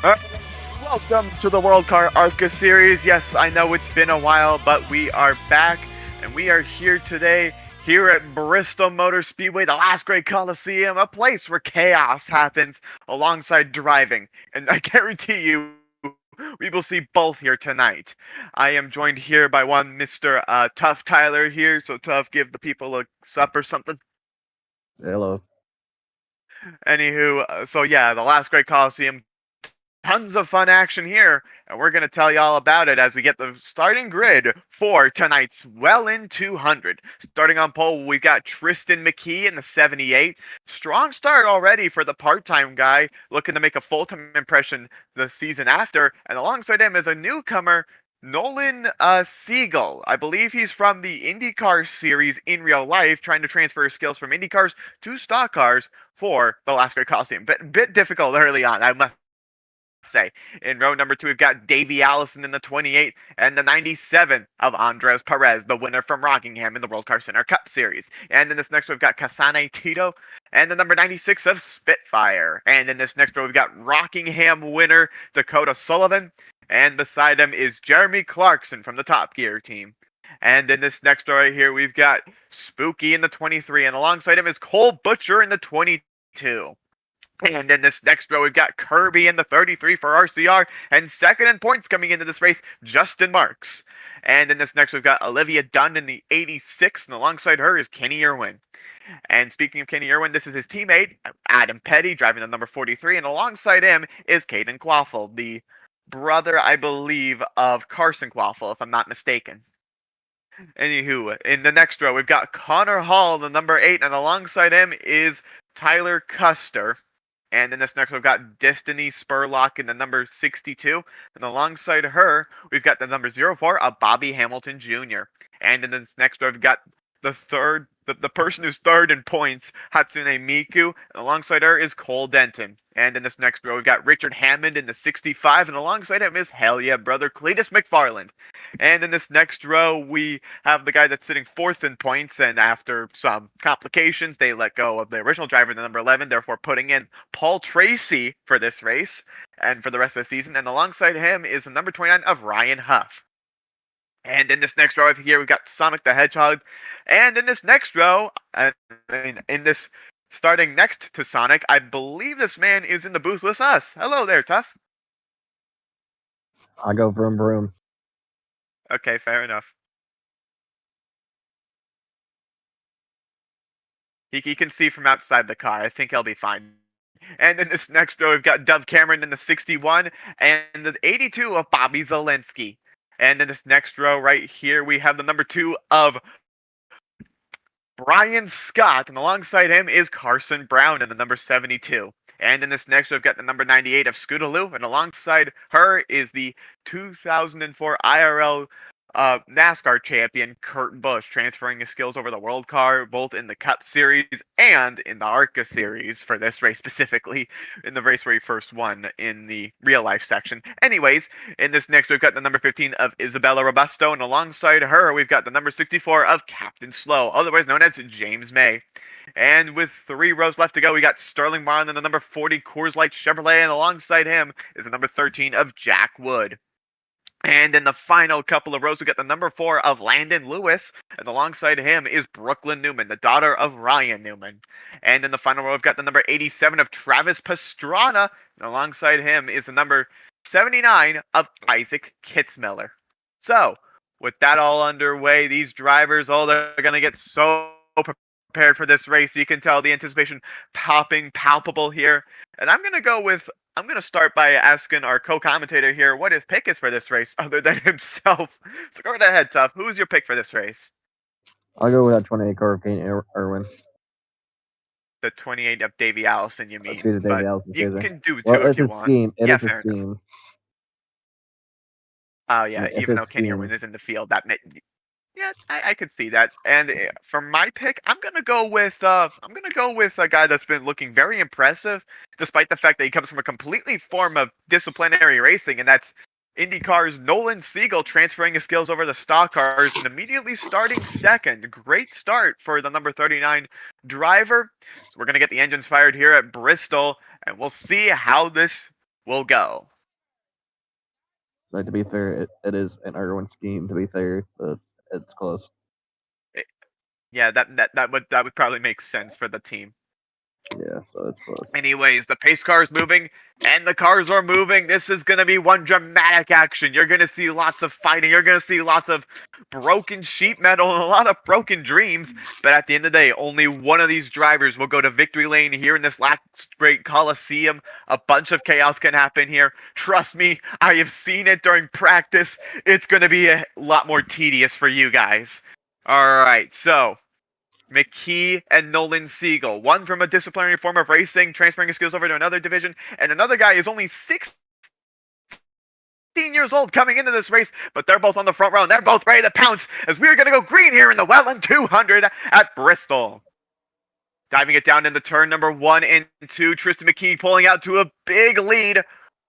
Uh, Welcome to the World Car ARCA series. Yes, I know it's been a while, but we are back, and we are here today, here at Bristol Motor Speedway, the Last Great Colosseum, a place where chaos happens alongside driving. And I guarantee you, we will see both here tonight. I am joined here by one Mr. Tough Tyler here, so Tough, give the people a sup or something. Hello. Anywho, so yeah, the Last Great Colosseum, tons of fun action here, and we're going to tell you all about it as we get the starting grid for tonight's Whelen 200. Starting on pole, we've got Tristan McKee in the 78. Strong start already for the part-time guy, looking to make a full-time impression the season after, and alongside him is a newcomer, Nolan Siegel. I believe he's from the IndyCar series in real life, trying to transfer his skills from IndyCars to stock cars for the Last Great Colosseum. Bit difficult early on, I must say. In row number 2, we've got Davey Allison in the 28 and the 97 of Andres Perez, the winner from Rockingham in the World Car Center Cup Series. And in this next row, we've got Kasane Tito and the number 96 of Spitfire. And in this next row, we've got Rockingham winner Dakota Sullivan. And beside him is Jeremy Clarkson from the Top Gear team. And in this next row right here, we've got Spooky in the 23, and alongside him is Cole Butcher in the 22. And in this next row, we've got Kirby in the 33 for RCR, and second in points coming into this race, Justin Marks. And in this next, we've got Olivia Dunn in the 86, and alongside her is Kenny Irwin. And speaking of Kenny Irwin, this is his teammate, Adam Petty, driving the number 43, and alongside him is Caden Quaffle, the brother, I believe, of Carson Quaffle, if I'm not mistaken. Anywho, in the next row, we've got Connor Hall, the number 8, and alongside him is Tyler Custer. And in this next, we've got Destiny Spurlock in the number 62. And alongside her, we've got the number 04 of Bobby Hamilton Jr. And in this next row, we've got the person who's third in points, Hatsune Miku. And alongside her is Cole Denton. And in this next row, we've got Richard Hammond in the 65. And alongside him is Hell Yeah brother Cletus McFarland. And in this next row, we have the guy that's sitting fourth in points. And after some complications, they let go of the original driver, the number 11, therefore putting in Paul Tracy for this race and for the rest of the season. And alongside him is the number 29 of Ryan Huff. And in this next row over here, we've got Sonic the Hedgehog. And in this next row, starting next to Sonic, I believe this man is in the booth with us. Hello there, Tough. I go vroom vroom. Okay, fair enough. He can see from outside the car. I think he'll be fine. And in this next row, we've got Dove Cameron in the 61 and the 82 of Bobby Zelensky. And in this next row right here, we have the number 2 of Brian Scott, and alongside him is Carson Brown in the number 72. And in this next row, we've got the number 98 of Scootaloo, and alongside her is the 2004 IRL NASCAR champion Kurt Busch, transferring his skills over the World Car, both in the Cup Series and in the ARCA Series for this race specifically, in the race where he first won in the real life section. Anyways, in this next, we've got the number 15 of Isabella Robusto, and alongside her, we've got the number 64 of Captain Slow, otherwise known as James May. And with 3 rows left to go, we got Sterling Marlin in the number 40 Coors Light Chevrolet, and alongside him is the number 13 of Jack Wood. And in the final couple of rows, we got the number 4 of Landon Lewis, and alongside him is Brooklyn Newman, the daughter of Ryan Newman. And in the final row, we've got the number 87 of Travis Pastrana, and alongside him is the number 79 of Isaac Kitzmiller. So, with that all underway, these drivers, they're going to get so prepared for this race. You can tell the anticipation popping palpable here. And I'm going to start by asking our co-commentator here what his pick is for this race, other than himself. So go right ahead, Tough. Who's your pick for this race? I'll go with that 28 car of Kane Irwin. The 28 of Davey Allison, you mean? The Davey Allison you can do 2 well, if you want. Scheme. Yeah, fair enough. Oh yeah, even though Kenny scheme. Irwin is in the field, yeah, I could see that. And for my pick, I'm gonna go with a guy that's been looking very impressive, despite the fact that he comes from a completely form of disciplinary racing, and that's IndyCar's Nolan Siegel, transferring his skills over to stock cars and immediately starting second. Great start for the number 39 driver. So we're gonna get the engines fired here at Bristol, and we'll see how this will go. Like, to be fair, it is an Irwin scheme. To be fair, but it's close. Yeah, that would probably make sense for the team. Yeah, so it's close. Anyways, the pace car is moving, and the cars are moving. This is going to be one dramatic action. You're going to see lots of fighting. You're going to see lots of broken sheet metal and a lot of broken dreams. But at the end of the day, only one of these drivers will go to victory lane here in this Last Great Colosseum. A bunch of chaos can happen here. Trust me, I have seen it during practice. It's going to be a lot more tedious for you guys. All right, so McKee and Nolan Siegel. One from a disciplinary form of racing, transferring his skills over to another division, and another guy is only 16 years old coming into this race, but they're both on the front row, and they're both ready to pounce as we're going to go green here in the Whelen 200 at Bristol. Diving it down into turn number 1 and 2, Tristan McKee pulling out to a big lead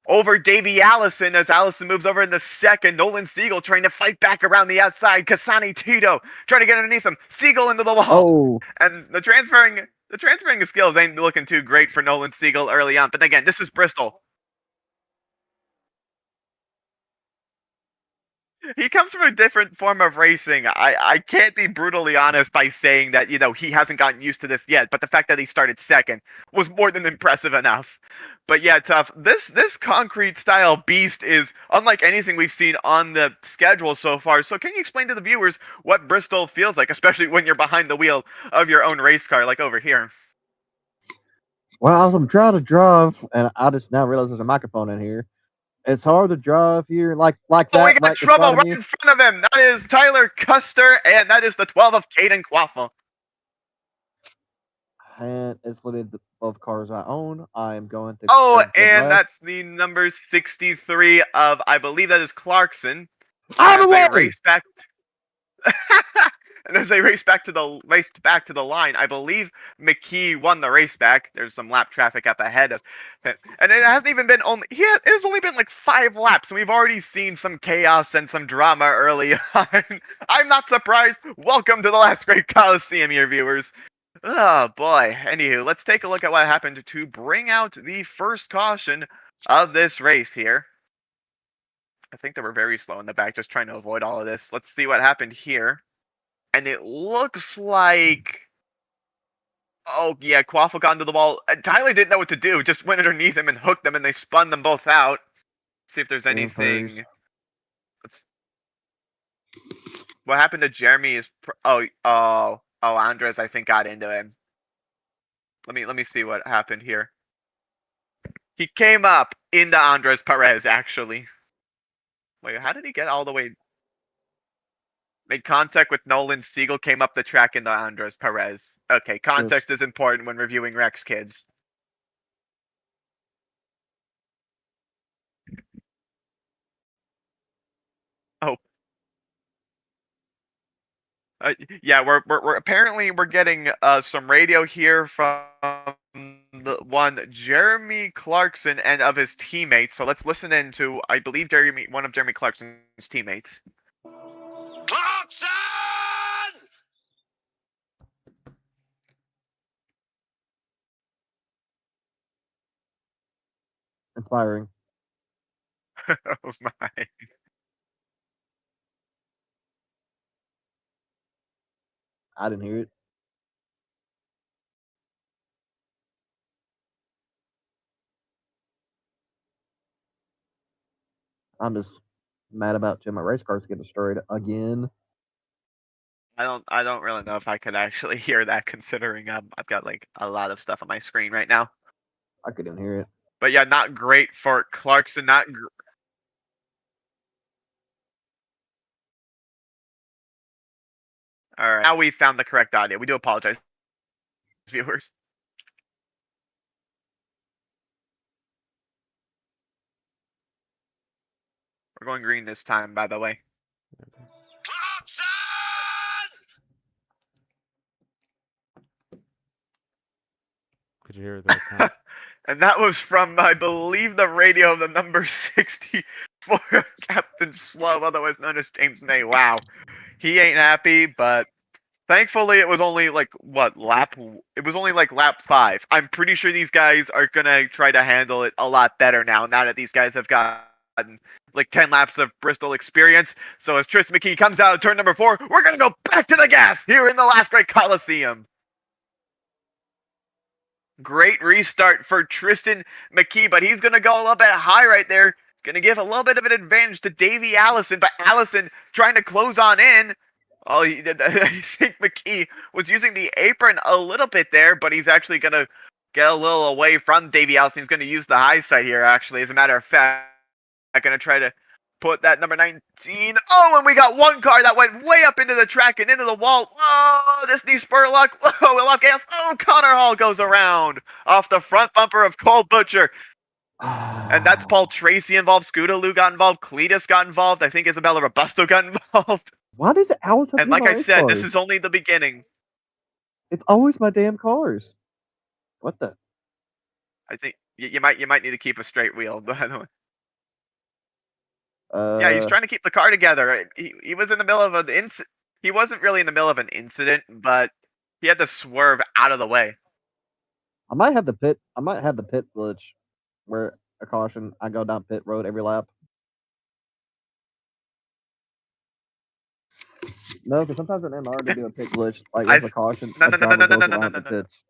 over Davey Allison as Allison moves over in the second. Nolan Siegel trying to fight back around the outside. Kasani Tito trying to get underneath him. Siegel into the wall. Oh, And the transferring of skills ain't looking too great for Nolan Siegel early on. But again, this is Bristol. He comes from a different form of racing. I can't be brutally honest by saying that, he hasn't gotten used to this yet, but the fact that he started second was more than impressive enough. But yeah, Tough, this concrete style beast is unlike anything we've seen on the schedule so far. So can you explain to the viewers what Bristol feels like, especially when you're behind the wheel of your own race car, like over here? well, I'm trying to drive, and I just now realized there's a microphone in here. It's hard to drive here like Oh, that. we got Right trouble beside right me. in front of him. That is Tyler Custer, and that is the 12 of Caden Quaffle. And it's limited of cars I own. I am going to. Oh, and left. that's the number 63 of, I believe that is Clarkson. Out of the As they way! race back, and as they race back to the line, I believe McKee won the race back. There's some lap traffic up ahead of him, and it hasn't even been it's only been like 5 laps, and we've already seen some chaos and some drama early on. I'm not surprised. Welcome to the Last Great Colosseum, here, viewers. Oh boy. Anywho, let's take a look at what happened to bring out the first caution of this race here. I think they were very slow in the back, just trying to avoid all of this. Let's see what happened here. And it looks like... Oh, yeah, Quaffle got into the wall. Tyler didn't know what to do. Just went underneath him and hooked them, and they spun them both out. See if there's anything... What happened to Jeremy is... Oh, Andres, I think, got into him. Let me see what happened here. He came up into Andres Perez, actually. Wait, how did he get all the way? Made contact with Nolan Siegel, came up the track into Andres Perez. Okay, context is important when reviewing Rex, kids. Oh. Yeah, we're apparently we're getting some radio here from the one Jeremy Clarkson and of his teammates. So let's listen in to, I believe, one of Jeremy Clarkson's teammates. Clarkson! Inspiring. Oh my. I didn't hear it. I'm just mad about my race cars getting destroyed again. I don't really know if I could actually hear that, considering I've got like a lot of stuff on my screen right now. I couldn't hear it. But yeah, not great for Clarkson. All right, now we found the correct audio. We do apologize, viewers. We're going green this time, by the way. Clarkson! Could you hear that? And that was from, I believe, the radio of the number 64 of Captain Slow, otherwise known as James May. Wow. He ain't happy, but thankfully it was only like, it was only like lap 5. I'm pretty sure these guys are gonna try to handle it a lot better now that these guys have got like 10 laps of Bristol experience. So as Tristan McKee comes out of turn number 4, we're going to go back to the gas here in the Last Great Colosseum. Great restart for Tristan McKee, but he's going to go a little bit high right there. Going to give a little bit of an advantage to Davey Allison, but Allison trying to close on in. Oh, I think McKee was using the apron a little bit there, but he's actually going to get a little away from Davey Allison. He's going to use the high side here, actually, as a matter of fact. I'm going to try to put that number 19. Oh, and we got one car that went way up into the track and into the wall. Oh, this knee spur luck. Oh, we'll have gas. Oh, Connor Hall goes around off the front bumper of Cole Butcher. And that's Paul Tracy involved. Scootaloo got involved. Cletus got involved. I think Isabella Robusto got involved. Why does it always have to And be like my I said, cars? this is only the beginning. It's always my damn cars. What the? I think you might need to keep a straight wheel. Yeah, he's trying to keep the car together. He was in the middle of an incident. He wasn't really in the middle of an incident, but he had to swerve out of the way. I might have the pit glitch where a caution. I go down pit road every lap. No, because sometimes in MR they do a pit glitch like with a caution. No. Pits.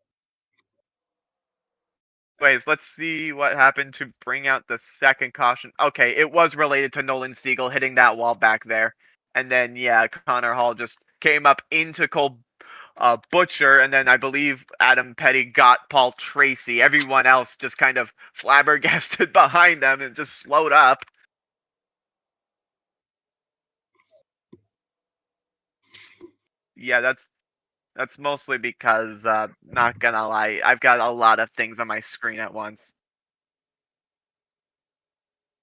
Anyways, let's see what happened to bring out the second caution. Okay, it was related to Nolan Siegel hitting that wall back there. And then, yeah, Connor Hall just came up into Cole Butcher, and then I believe Adam Petty got Paul Tracy. Everyone else just kind of flabbergasted behind them and just slowed up. Yeah, that's mostly because, not gonna lie, I've got a lot of things on my screen at once.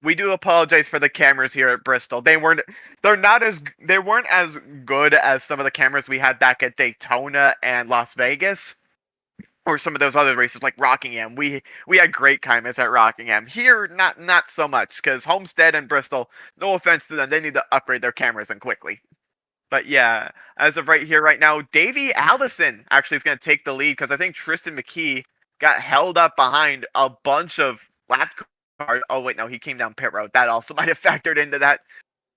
We do apologize for the cameras here at Bristol. They weren't as good as some of the cameras we had back at Daytona and Las Vegas, or some of those other races like Rockingham. We had great cameras at Rockingham. Here, not so much, because Homestead and Bristol, no offense to them, they need to upgrade their cameras and quickly. But yeah, as of right now, Davey Allison actually is going to take the lead, because I think Tristan McKee got held up behind a bunch of lap cars. Oh wait, no, he came down pit road. That also might have factored into that.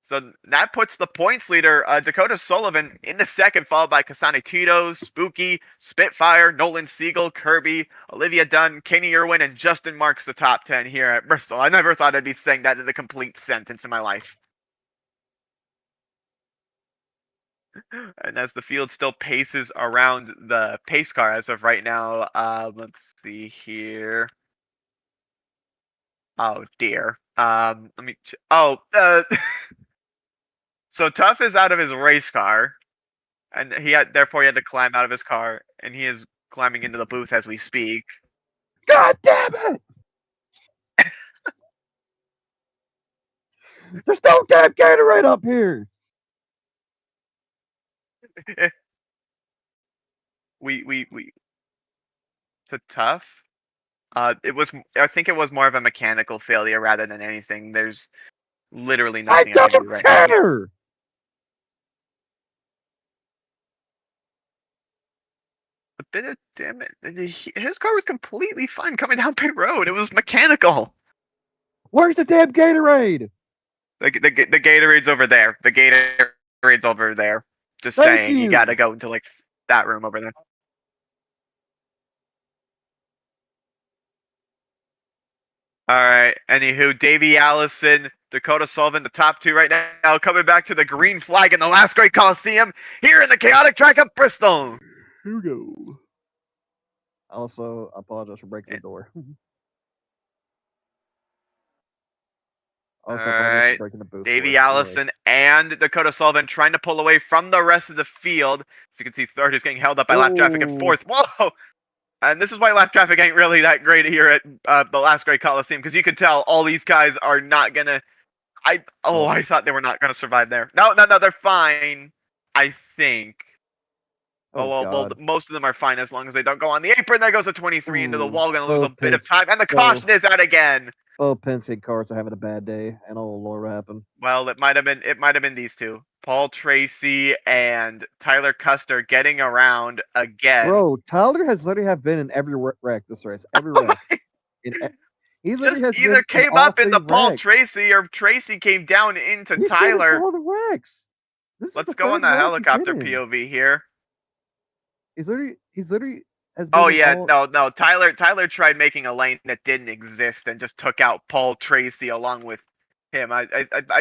So that puts the points leader, Dakota Sullivan, in the second, followed by Kasane Tito, Spooky, Spitfire, Nolan Siegel, Kirby, Olivia Dunn, Kenny Irwin, and Justin Marks, the top 10 here at Bristol. I never thought I'd be saying that in a complete sentence in my life. And as the field still paces around the pace car as of right now, let's see here. Oh dear. Let me. So Tuff is out of his race car, and therefore he had to climb out of his car, and he is climbing into the booth as we speak. God damn it! There's no damn Gatorade up here. we to Tuff. I think it was more of a mechanical failure rather than anything. There's literally nothing I can do right now. Care. A bit of damn it. His car was completely fine coming down pit road. It was mechanical. Where's the damn Gatorade? The Gatorade's over there. The Gatorade's over there. Just Thank saying, you gotta go into like that room over there. Alright, anywho, Davey Allison, Dakota Sullivan, the top 2 right now, coming back to the green flag in the Last Great Colosseum here in the chaotic track of Bristol. Here we go. Also, I apologize for breaking the door. Alright, Davey Allison and Dakota Sullivan trying to pull away from the rest of the field. So you can see third is getting held up by lap traffic and fourth. Whoa! And this is why lap traffic ain't really that great here at the Last Great Colosseum, because you could tell all these guys are not gonna. I thought they were not gonna survive there. No, they're fine. I think. Well, most of them are fine as long as they don't go on the apron. There goes a 23 into the wall, gonna lose a bit of time, and the caution is out again. Oh, Penske cars are having a bad day, and oh Lord, what happened? Well, it might have been these two, Paul Tracy and Tyler Custer, getting around again. Bro, Tyler has literally been in every wreck this race. Every wreck. He He literally has just either been in came all up in three the Paul wrecks. Tracy or Tracy came down into He's been in Tyler. all the wrecks. This is Let's the go on third the wreck he's been helicopter in. POV here. He's literally has been Oh in yeah, all. no. Tyler tried making a lane that didn't exist and just took out Paul Tracy along with him. I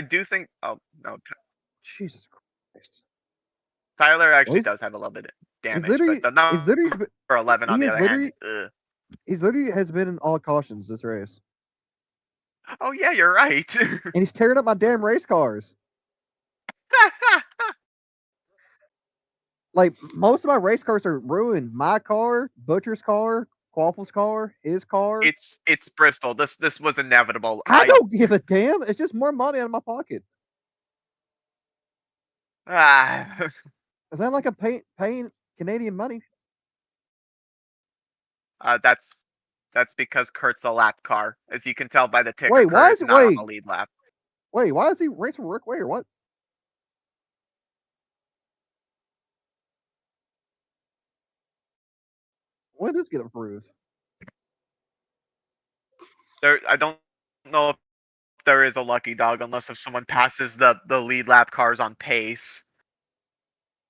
do think. Oh no, Jesus Christ. Tyler Well, actually does have a little bit of he's damage, but literally the he's number literally 11 on he the is other hand. literally Ugh. he's literally has been in all cautions this race, Oh yeah, you're right. and he's tearing up my damn race cars. Like most of my race cars are ruined. My car, Butcher's car, Quaffle's car, his car. it's Bristol. This was inevitable. I don't give a damn. It's just more money out of my pocket. Ah. Is that like a paying Canadian money? That's because Kurt's a lap car. As you can tell by the ticker, Wait, why Kurt is is it? not on the lead lap. Wait, why is he racing for Rick Way or what? When did this get approved? I don't know if there is a lucky dog unless if someone passes the lead lap cars on pace.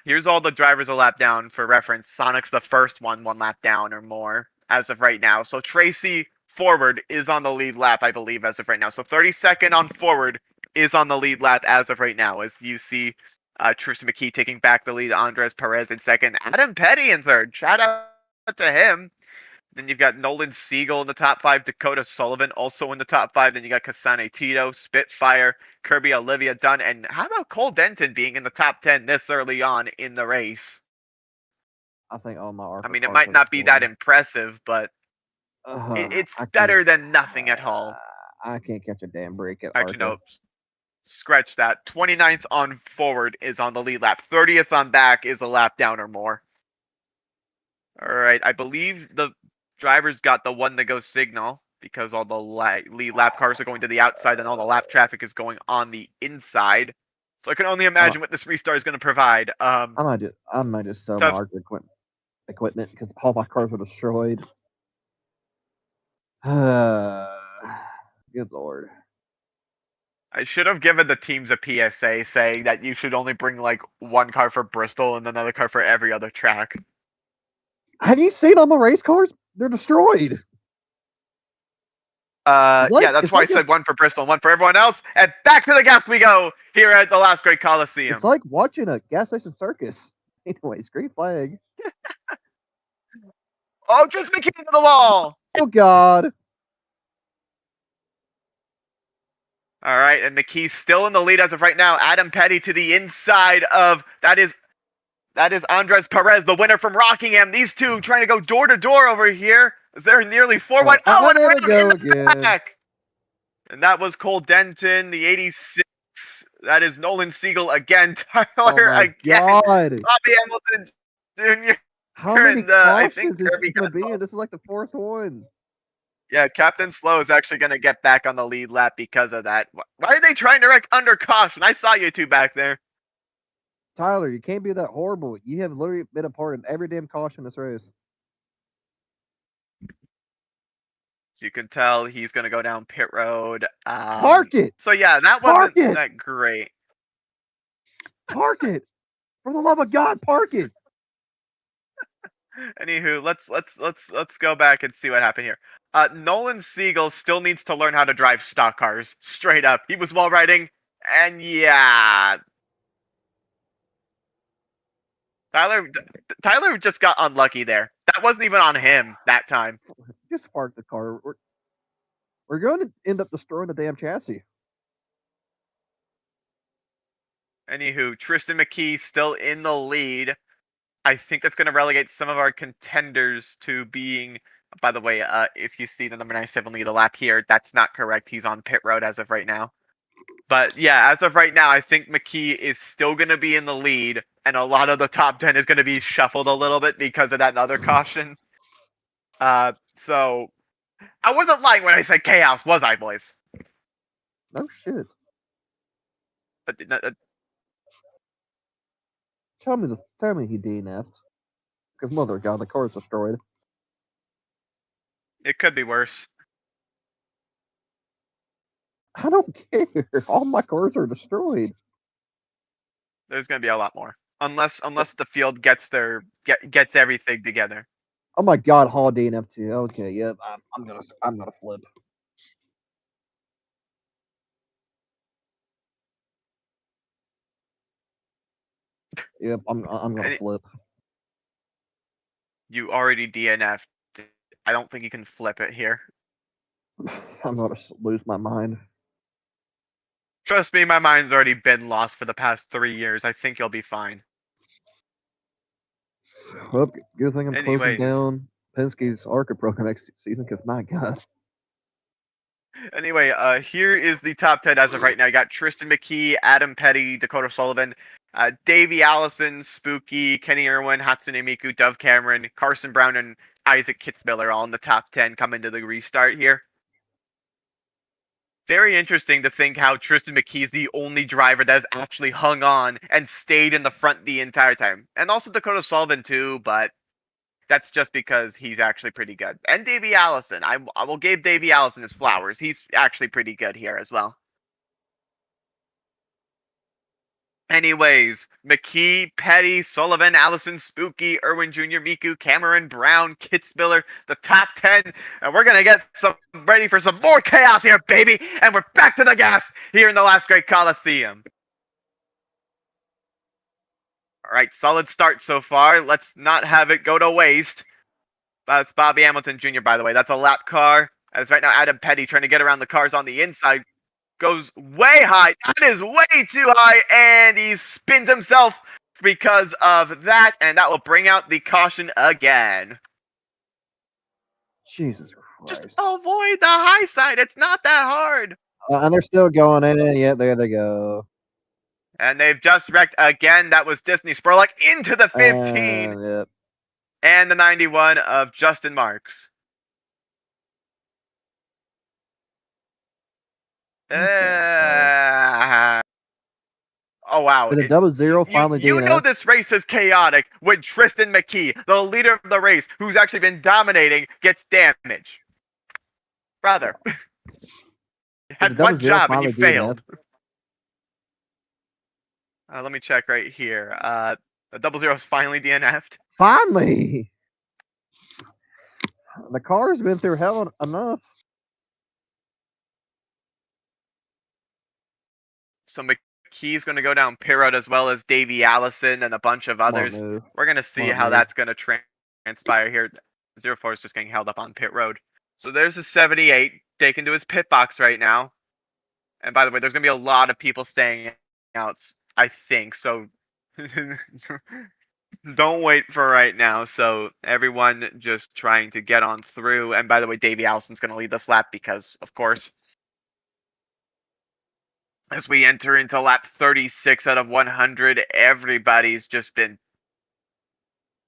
Here's all the drivers a lap down for reference. Sonic's the first one lap down or more as of right now. So Tracy forward is on the lead lap, I believe, as of right now. So 32nd on forward is on the lead lap as of right now. As you see, Tristan McKee taking back the lead, Andres Perez in second, Adam Petty in third. Shout out to him. Then you've got Nolan Siegel in the top 5, Dakota Sullivan also in the top 5. Then you got Kasane Tito, Spitfire, Kirby Olivia Dunn, and how about Cole Denton being in the top 10 this early on in the race? I think all my ARCA I mean, it cars might are not be that destroyed. impressive, but it's I better can't. than nothing at all. I can't catch a damn break at Actually, ARCA. no. Scratch that. 29th on forward is on the lead lap. 30th on back is a lap down or more. All right, I believe the drivers got the one to go signal because all the lead lap cars are going to the outside and all the lap traffic is going on the inside. So I can only imagine what this restart is going to provide. I might just sell my ARCA equipment because all my cars are destroyed. Good lord. I should have given the teams a PSA saying that you should only bring like one car for Bristol and another car for every other track. Have you seen all my race cars? They're destroyed. Yeah, that's why I said one for Bristol and one for everyone else. And back to the gas we go here at the Last Great Colosseum. It's like watching a gas station circus. Anyways, green flag. Oh, just McKee to the wall. Oh God. All right, and McKee's still in the lead as of right now. Adam Petty to the inside of that is Andres Perez, the winner from Rockingham. These two trying to go door to door over here. As they're nearly 4-1. Oh, and there we around go in the again. back. And that was Cole Denton, the 86. That is Nolan Siegel again. Tyler again. God. Bobby Hamilton Jr. How many And, I cautions think is Kirby this gonna got be? involved. This is like the fourth one. Yeah, Captain Slow is actually going to get back on the lead lap because of that. Why are they trying to wreck under caution? I saw you two back there. Tyler, you can't be that horrible. You have literally been a part of every damn caution this race. So you can tell he's going to go down pit road. Park it! So yeah, that wasn't that great. Park it! For the love of God, park it! Anywho, let's go back and see what happened here. Nolan Siegel still needs to learn how to drive stock cars. Straight up, he was wall riding, and yeah, Tyler just got unlucky there. That wasn't even on him that time. Just park the car. We're going to end up destroying the damn chassis. Anywho, Tristan McKee still in the lead. I think that's going to relegate some of our contenders to being. By the way, if you see the number 97 lead a lap here, that's not correct. He's on pit road as of right now. But yeah, as of right now, I think McKee is still going to be in the lead, and a lot of the top 10 is going to be shuffled a little bit because of that other caution. So I wasn't lying when I said chaos, was I, boys? No shit. But Tell me he DNF'd. Because mother of God, the car's destroyed. it could be worse. I don't care. All my cars are destroyed. There's gonna be a lot more. Unless the field gets everything together. Oh my god, Hall DNF2. Okay, yep. I'm gonna flip. Yep, I'm gonna And flip. you already DNF'd. I don't think you can flip it here. I'm gonna lose my mind. Trust me, my mind's already been lost for the past 3 years. I think you'll be fine. Well, good thing I'm closing Anyways. down Penske's ARCA program next season because my god. Anyway, here is the top 10 as of right now. You got Tristan McKee, Adam Petty, Dakota Sullivan, Davey Allison, Spooky, Kenny Irwin, Hatsune Miku, Dove Cameron, Carson Brown, and Isaac Kitzmiller all in the top 10 coming to the restart here. Very interesting to think how Tristan McKee is the only driver that has actually hung on and stayed in the front the entire time. And also Dakota Sullivan too, but that's just because he's actually pretty good. And Davey Allison. I will give Davey Allison his flowers. He's actually pretty good here as well. Anyways, McKee, Petty, Sullivan, Allison, Spooky, Irwin Jr., Miku, Cameron, Brown, Kitzmiller, the top 10. And we're going to get ready for some more chaos here, baby. And we're back to the gas here in the Last Great Colosseum. All right, solid start so far. Let's not have it go to waste. That's Bobby Hamilton Jr., by the way. That's a lap car. As right now, Adam Petty trying to get around the cars on the inside. Goes way high. That is way too high. And he spins himself because of that. And that will bring out the caution again. Jesus Christ. Just avoid the high side. It's not that hard. And they're still going in. Yeah, there they go. And they've just wrecked again. That was Disney Spurlock into the 15. Yep. And the 91 of Justin Marks. Oh wow! Did a double zero finally you know this race is chaotic when Tristan McKee, the leader of the race, who's actually been dominating, gets damage. Brother, you had one job and you failed. Let me check right here. The double zero's finally DNF'd. Finally, the car's been through hell enough. So McKee's going to go down pit road as well as Davey Allison and a bunch of others. We're going to see how that's going to transpire here. 04 is just getting held up on pit road. So there's a 78 taken to his pit box right now. And by the way, there's going to be a lot of people staying out, I think. So don't wait for right now. So everyone just trying to get on through. And by the way, Davey Allison's going to lead this lap because, of course, as we enter into lap 36 out of 100, everybody's just been...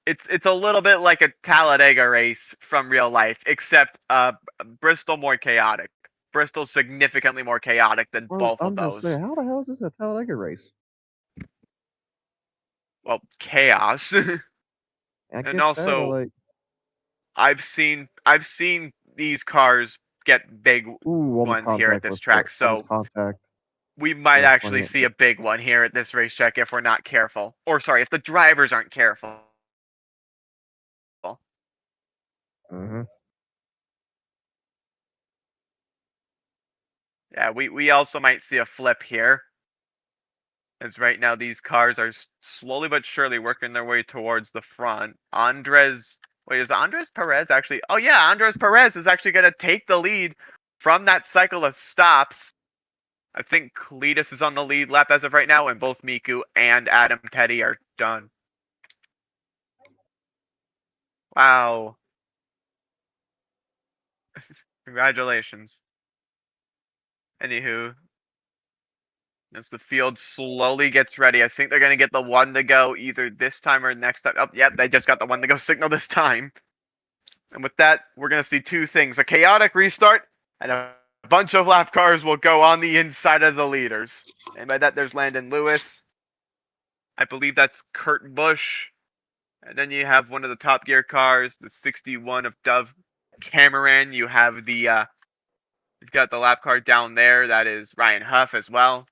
It's a little bit like a Talladega race from real life, except Bristol more chaotic. Bristol's significantly more chaotic than both of those. Say, how the hell is this a Talladega race? Well, chaos. And also, I've seen these cars get big ones here at this track, so we might actually see a big one here at this racetrack if we're not careful. Or sorry, if the drivers aren't careful. Mm-hmm. Yeah, we also might see a flip here. As right now these cars are slowly but surely working their way towards the front. Is Andres Perez actually... Oh yeah, Andres Perez is actually going to take the lead from that cycle of stops. I think Cletus is on the lead lap as of right now, and both Miku and Adam Petty are done. Wow. Congratulations. Anywho, as the field slowly gets ready, I think they're going to get the one to go either this time or next time. Oh, yeah, they just got the one to go signal this time. And with that, we're going to see two things. A chaotic restart, and a bunch of lap cars will go on the inside of the leaders. And by that, there's Landon Lewis. I believe that's Kurt Busch. And then you have one of the Top Gear cars, the 61 of Dove Cameron. You have the We've got the lap car down there. That is Ryan Huff as well.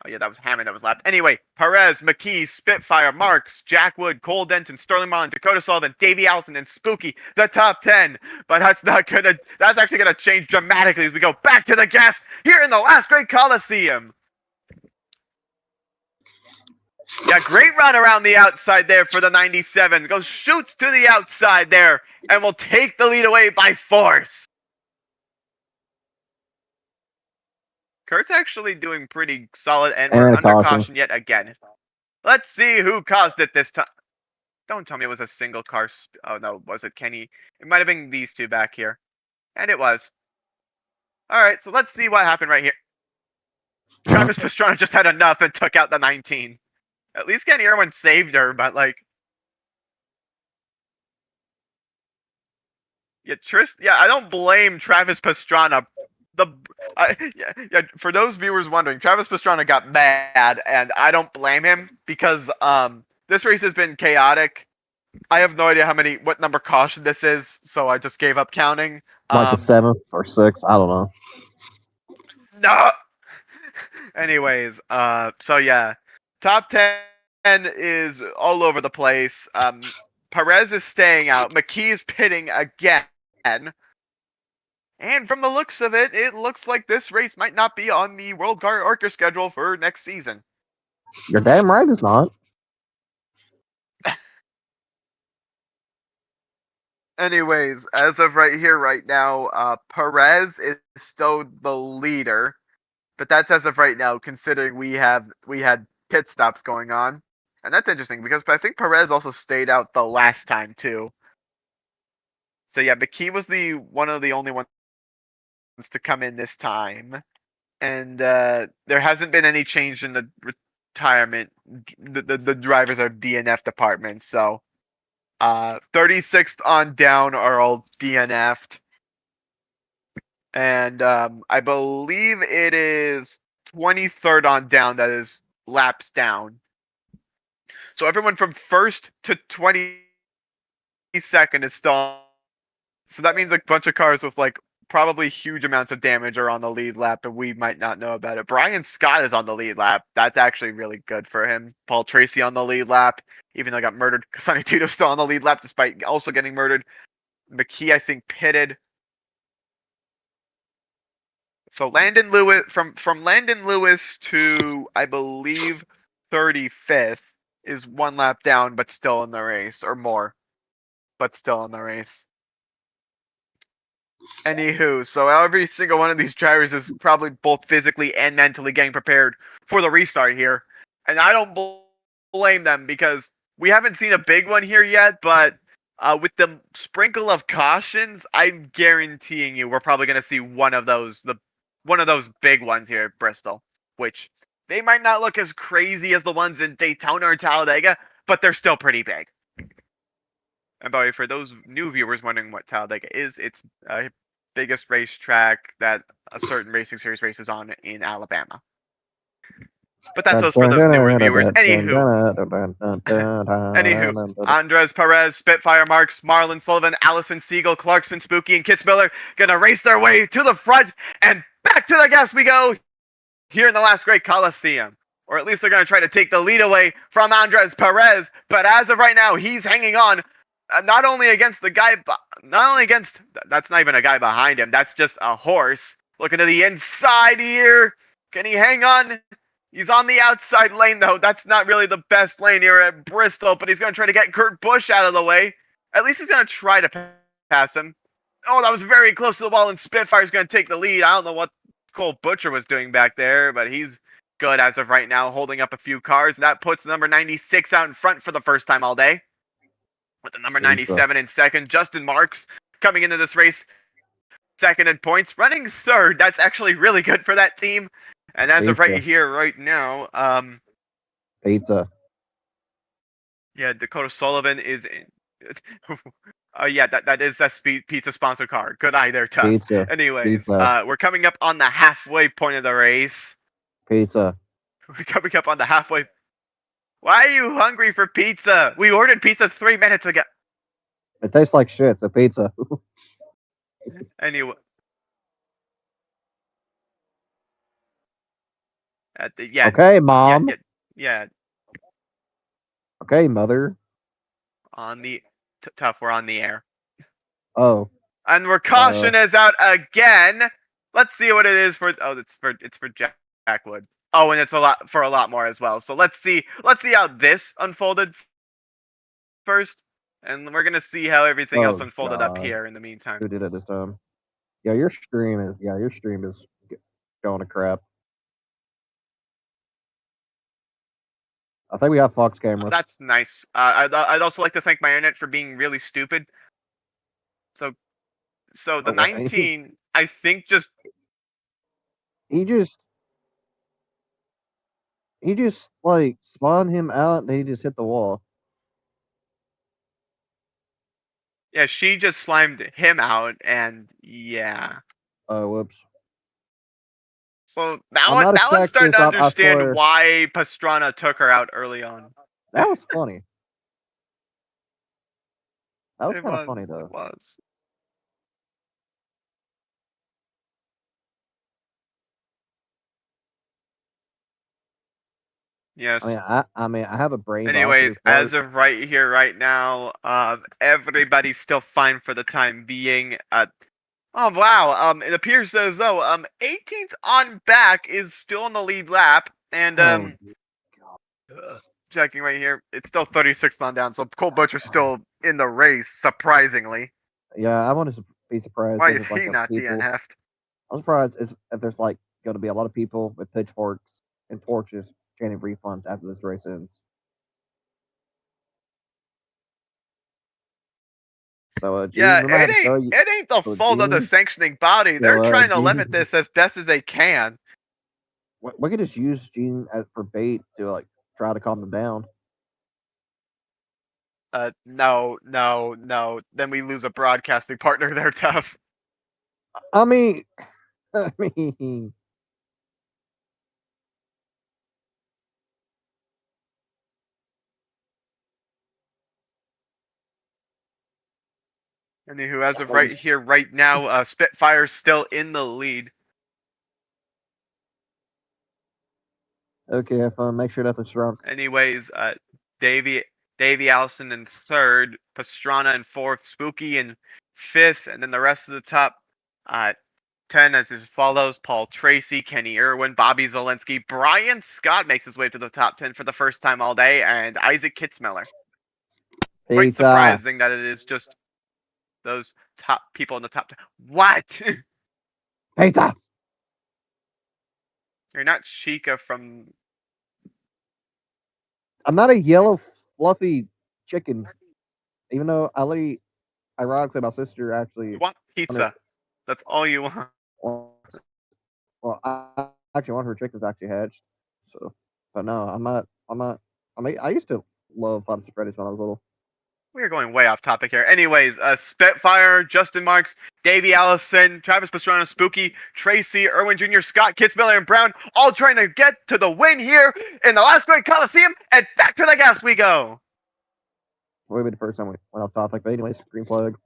Oh, yeah, that was Hammond that was lapped. Anyway, Perez, McKee, Spitfire, Marks, Jack Wood, Cole Denton, Sterling Marlin, Dakota Sullivan, Davey Allison, and Spooky, the top 10. But that's actually gonna change dramatically as we go back to the gas here in the Last Great Colosseum. Yeah, great run around the outside there for the 97. Goes shoots to the outside there and will take the lead away by force. Kurt's actually doing pretty solid, and we're under caution yet again. Let's see who caused it this time. Don't tell me it was a single car. Oh, no, was it Kenny? It might have been these two back here. And it was. All right, so let's see what happened right here. Travis Pastrana just had enough and took out the 19. At least Kenny Irwin saved her, but like... Yeah, I don't blame Travis Pastrana. For those viewers wondering, Travis Pastrana got mad, and I don't blame him because this race has been chaotic. I have no idea what number caution this is, so I just gave up counting. Like the 7th or 6th, I don't know. No. Anyways, so yeah, top 10 is all over the place. Perez is staying out. McKee is pitting again. And from the looks of it, it looks like this race might not be on the WorldCAR ARCA schedule for next season. You're damn right it's not. Anyways, as of right here, right now, Perez is still the leader. But that's as of right now, considering we had pit stops going on. And that's interesting, because I think Perez also stayed out the last time, too. So yeah, McKee was one of the only ones to come in this time, and there hasn't been any change in the retirement. The drivers are DNF departments, so 36th on down are all DNF'd, and I believe it is 23rd on down that is laps down. So everyone from 1st to 22nd is still on. So that means a bunch of cars with like probably huge amounts of damage are on the lead lap, and we might not know about it. Brian Scott is on the lead lap. That's actually really good for him. Paul Tracy on the lead lap, even though he got murdered. Sonny Tito's still on the lead lap despite also getting murdered. McKee, I think, pitted. So Landon Lewis, from Landon Lewis to, I believe, 35th is one lap down, but still in the race, or more, but still in the race. Anywho, so every single one of these drivers is probably both physically and mentally getting prepared for the restart here. And I don't blame them because we haven't seen a big one here yet, but with the sprinkle of cautions, I'm guaranteeing you we're probably going to see one of those big ones here at Bristol, which they might not look as crazy as the ones in Daytona or Talladega, but they're still pretty big. And by the way, for those new viewers wondering what Talladega is, it's a biggest racetrack that a certain racing series races on in Alabama. But that's just for those newer viewers. Anywho, Andres Perez, Spitfire, Marks, Marlin, Sullivan, Allison, Siegel, Clarkson, Spooky, and Kitzmiller gonna race their way to the front, and back to the gas we go here in the Last Great Colosseum. Or at least they're gonna try to take the lead away from Andres Perez, but as of right now, he's hanging on. Not only against, that's not even a guy behind him, that's just a horse. Looking to the inside here. Can he hang on? He's on the outside lane, though. That's not really the best lane here at Bristol, but he's going to try to get Kurt Busch out of the way. At least he's going to try to pass him. Oh, that was very close to the wall, and Spitfire's going to take the lead. I don't know what Cole Butcher was doing back there, but he's good as of right now, holding up a few cars. And that puts number 96 out in front for the first time all day. With the number 97 in second. Justin Marks coming into this race second in points. Running third. That's actually really good for that team. And as of right here, right now, Pizza. Yeah, Dakota Sullivan is in. Yeah, that is a pizza sponsored car. Good eye there, Tough. Pizza. Anyways, we're coming up on the halfway point of the race. Pizza. We're coming up on the halfway. Why are you hungry for pizza? We ordered pizza 3 minutes ago. It tastes like shit. It's a pizza. Anyway. Yeah. Okay, mom. Yeah. Okay, mother. On the tough. We're on the air. Oh, And we're caution is out again. Let's see what it is for. Oh, it's for Jackwood. Oh, and it's a lot more as well. So let's see how this unfolded first, and we're gonna see how everything else unfolded up God. here in the meantime. Who did it this time? Yeah, your stream is going to crap. I think we have Fox camera. That's nice. I'd also like to thank my internet for being really stupid. So the 19, I think he just like spawned him out and he just hit the wall. yeah, she just slimed him out, and yeah. Oh, whoops. So now I'm starting to understand why Pastrana took her out early on. That was funny. That was kind of funny though. It was. Yes. I mean, I have a brain. Anyways, as of right here, right now, everybody's still fine for the time being. Oh wow. It appears as though 18th on back is still on the lead lap, and checking right here, it's still 36th on down. So Cole Butcher's still in the race, surprisingly. Yeah, I want to be surprised. Why is he not DNF'd? I'm surprised if there's like going to be a lot of people with pitchforks and torches gaining refunds after this race ends. So, yeah, it ain't the fault of the sanctioning body. They're trying to limit this as best as they can. We could just use Gene for bait to like try to calm them down. No. Then we lose a broadcasting partner there, tough. I mean. Anywho, as of right here, right now, Spitfire's still in the lead. Okay, have fun. Make sure nothing's wrong. Anyways, Davey Allison in third, Pastrana in fourth, Spooky in fifth, and then the rest of the top 10 as follows: Paul Tracy, Kenny Irwin, Bobby Zelensky, Brian Scott makes his way to the top 10 for the first time all day, and Isaac Kitzmiller. Quite surprising that it is just those top people in the top 10. What? Pizza! You're not Chica from... I'm not a yellow fluffy chicken. Even though ironically, my sister actually... You want pizza. That's all you want. Well, I actually want her chickens actually hatched. So, but no, I'm not. I used to love Fantasy Freddy's when I was little. We're going way off topic here. Anyways, Spitfire, Justin Marks, Davey Allison, Travis Pastrana, Spooky, Tracy, Irwin Jr., Scott, Kitzmiller, and Brown, all trying to get to the win here in the Last Great Colosseum, and back to the gas we go. What would be the first time we went off topic? But anyways, green flag.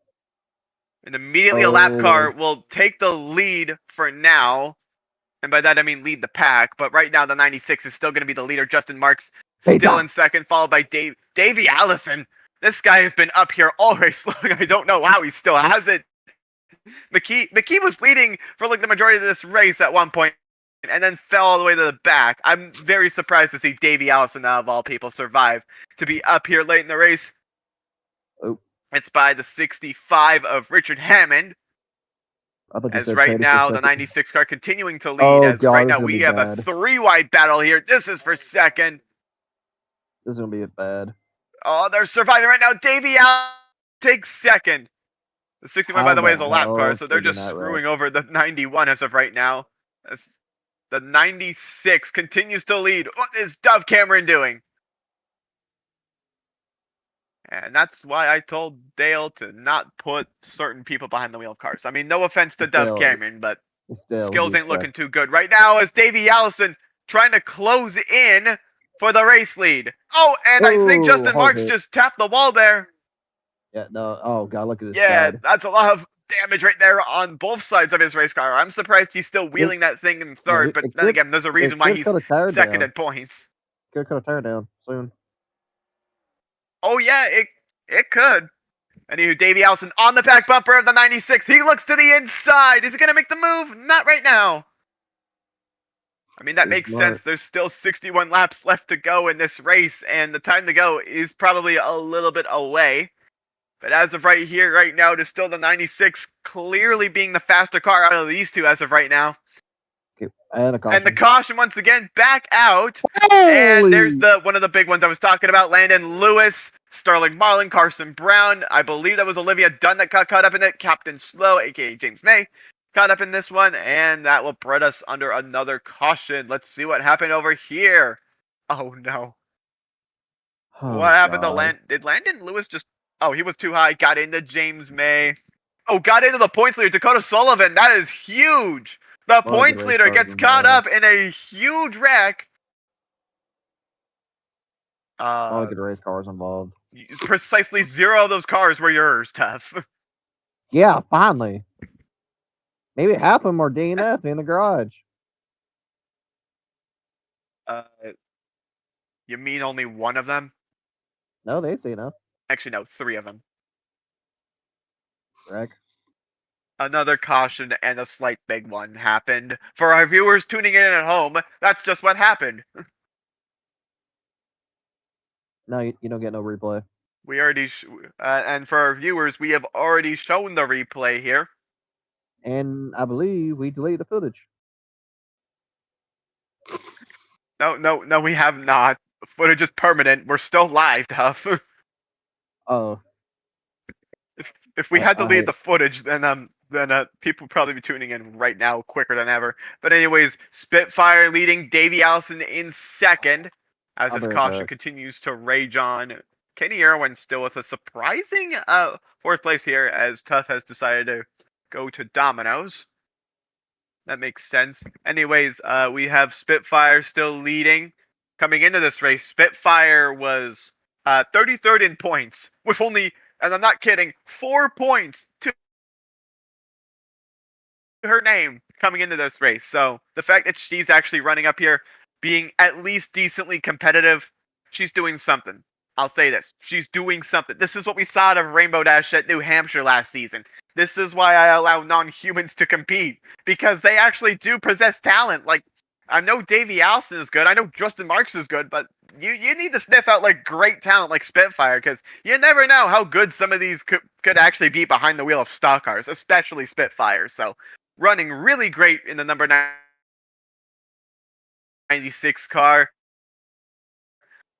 And immediately a lap car will take the lead for now. And by that I mean lead the pack. But right now the 96 is still going to be the leader. Justin Marks still in second, followed by Davey Allison. This guy has been up here all race long. I don't know how he still has it. McKee was leading for like the majority of this race at one point, and then fell all the way to the back. I'm very surprised to see Davey Allison, out of all people, survive to be up here late in the race. Oh. It's by the 65 of Richard Hammond. As right now, the 96 car continuing to lead. Right now, we have a 3-wide battle here. This is for second. This is going to be bad. Oh, they're surviving right now. Davey Allison takes second. The 61, by the way, is a lap car, so they're just screwing over the 91 as of right now. As the 96 continues to lead. What is Dove Cameron doing? And that's why I told Dale to not put certain people behind the wheel of cars. I mean, no offense to Dove Cameron, but skills ain't looking too good. Right now is Davey Allison trying to close in for the race lead. Oh, and I think Justin Marks just tapped the wall there. Yeah, no. Oh, God, look at this. Yeah, guy. that's a lot of damage right there on both sides of his race car. I'm surprised he's still wheeling that thing in third, but then again, there's a reason why he's second in points. Could cut a tire down soon. Oh yeah, it could. Anywho, Davey Allison on the back bumper of the 96. He looks to the inside. Is he gonna make the move? Not right now. I mean, that makes sense. There's still 61 laps left to go in this race, and the time to go is probably a little bit away. But as of right here, right now, it is still the 96 clearly being the faster car out of these two as of right now. And the caution once again back out. And there's one of the big ones I was talking about. Landon Lewis, Sterling Marlin, Carson Brown. I believe that was Olivia Dunn that got caught up in it. Captain Slow, aka James May, caught up in this one. And that will put us under another caution. Let's see what happened over here. Oh no. What happened to Landon? Did Landon Lewis just... Oh, he was too high. Got into James May. Oh, got into the points leader, Dakota Sullivan. That is huge. The points leader gets caught up in a huge wreck. All good race cars involved. Precisely 0 of those cars were yours, Tough. Yeah, finally. Maybe half of them are DNF in the garage. You mean only one of them? No, they've seen enough. Actually, no, 3 of them. Wreck. Another caution and a slight big one happened. For our viewers tuning in at home, that's just what happened. No, you don't get no replay. We already, and for our viewers, we have already shown the replay here. And I believe we deleted the footage. No, we have not. The footage is permanent. We're still live, Tough. Oh. If we had deleted the footage, then people would probably be tuning in right now quicker than ever. But anyways, Spitfire leading, Davey Allison in second as his caution continues to rage on. Kenny Irwin still with a surprising 4th place here as Tough has decided to go to Domino's. That makes sense. Anyways, we have Spitfire still leading. Coming into this race, Spitfire was 33rd in points with only, and I'm not kidding, 4 points to her name coming into this race. So the fact that she's actually running up here, being at least decently competitive, she's doing something. I'll say this. She's doing something. This is what we saw out of Rainbow Dash at New Hampshire last season. This is why I allow non-humans to compete, because they actually do possess talent. Like, I know Davey Allison is good. I know Justin Marks is good, but you need to sniff out like great talent like Spitfire, because you never know how good some of these could actually be behind the wheel of stock cars, especially Spitfire. So running really great in the number 96 car.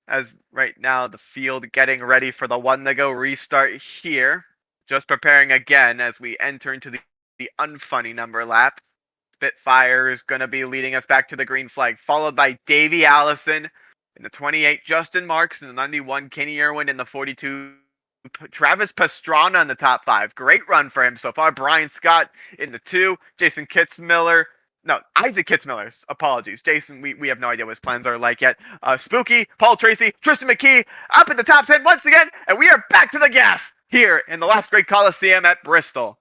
As right now the field getting ready for the one to go restart here. Just preparing again as we enter into the unfunny number lap. Spitfire is going to be leading us back to the green flag, followed by Davey Allison in the 28, Justin Marks in the 91, Kenny Irwin in the 42, Travis Pastrana in the top 5. Great run for him so far. Brian Scott in the 2, Jason Kitzmiller. No, Isaac Kitzmiller's. Apologies. Jason, we have no idea what his plans are like yet. Spooky, Paul Tracy, Tristan McKee up in the top 10 once again, and we are back to the gas here in the Last Great Colosseum at Bristol.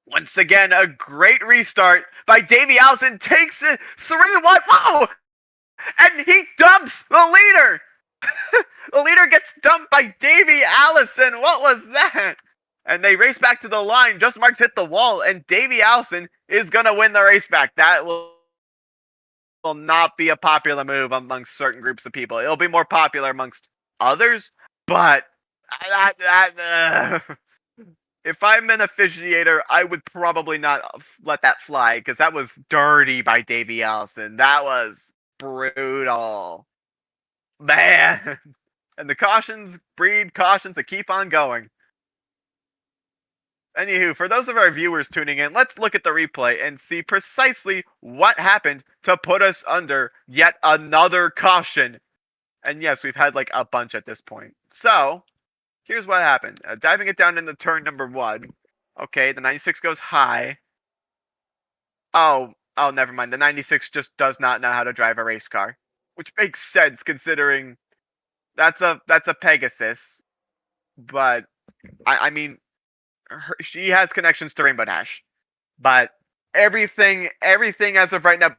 Once again, a great restart by Davey Allison. Takes it 3-1. Whoa! And he dumps the leader. The leader gets dumped by Davey Allison. What was that? And they race back to the line. Justin Marks hit the wall, and Davey Allison is going to win the race back. That will not be a popular move amongst certain groups of people. It'll be more popular amongst others, but if I'm an officiator, I would probably not let that fly, because that was dirty by Davey Allison. That was brutal. Man. And the cautions breed cautions that keep on going. Anywho, for those of our viewers tuning in, let's look at the replay and see precisely what happened to put us under yet another caution. And yes, we've had like a bunch at this point. So, here's what happened. Diving it down into turn number 1. Okay, the 96 goes high. Oh, never mind. The 96 just does not know how to drive a race car. Which makes sense considering that's a Pegasus. But, I mean, she has connections to Rainbow Dash, but everything as of right now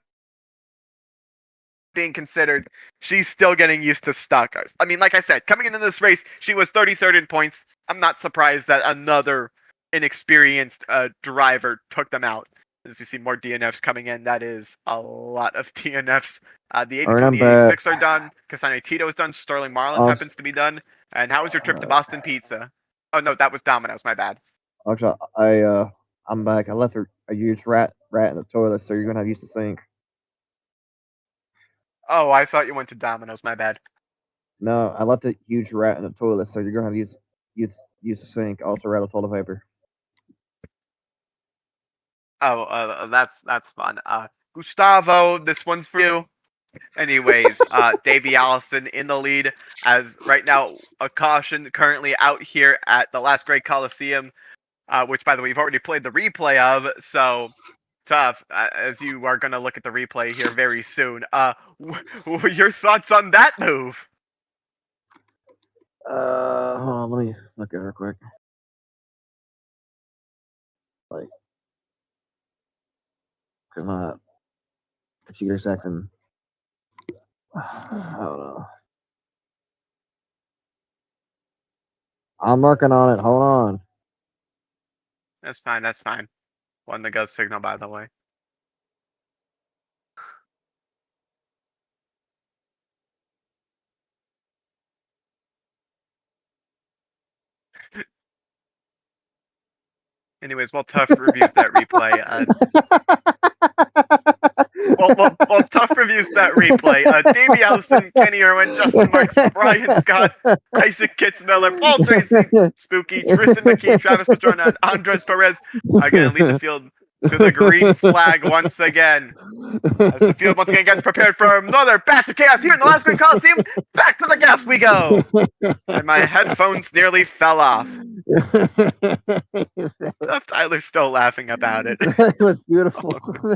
being considered, she's still getting used to stock cars. I mean, like I said, coming into this race, she was 33rd in points. I'm not surprised that another inexperienced driver took them out. As you see more DNFs coming in, that is a lot of DNFs. The 82 Alright, and I'm the back. 86 are done. Cassano Tito is done. Sterling Marlin Awesome. happens to be done. And how was your trip to Boston Pizza? Oh no, that was Domino's. My bad. Actually, I'm back. I left a huge rat in the toilet, so you're gonna have to use the sink. Oh, I thought you went to Domino's. My bad. No, I left a huge rat in the toilet, so you're gonna have to use the sink. Also, rattle toilet paper. Oh, that's fun. Gustavo, this one's for you. Anyways, Davey Allison in the lead as right now a caution currently out here at the Last Great Colosseum, which by the way we've already played the replay of, so tough as you are going to look at the replay here very soon. Your thoughts on that move? Hold on, let me look at her quick. Like, cause my computer's acting. I don't know. I'm working on it. Hold on. That's fine. That's fine. One to go signal, by the way. Anyways, while Tough reviews that replay, well, Tough reviews that replay. Davey Allison, Kenny Irwin, Justin Marks, Brian Scott, Isaac Kitzmiller, Paul Tracy, Spooky, Tristan McKee, Travis Pastrana, and Andres Perez are going to lead the field to the green flag once again. As the field once again gets prepared for another batch of chaos here in the Last Great Colosseum, back to the gas we go! And my headphones nearly fell off. Tough Tyler's still laughing about it. It was beautiful.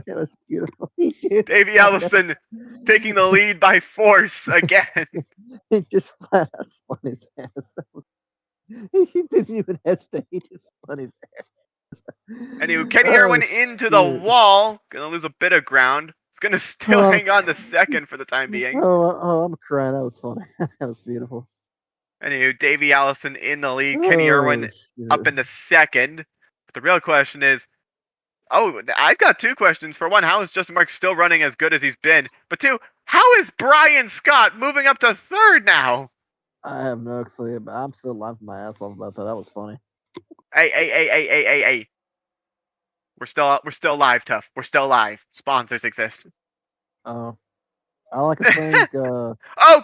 It was beautiful. Davey Allison taking the lead by force again. He just flat out spun his ass. He didn't even hesitate. He just spun his ass. Anyway, Kenny Irwin into the wall. Gonna lose a bit of ground. He's gonna still hang on to second for the time being. Oh, I'm crying. That was funny. That was beautiful. Anyway, Davey Allison in the lead. Kenny Irwin up in the second. But the real question is, I've got two questions. For one, how is Justin Marks still running as good as he's been? But two, how is Brian Scott moving up to third now? I have no clue, but I'm still laughing my ass off about that. That was funny. Hey. We're still live, Tough. We're still live. Sponsors exist. I like to think.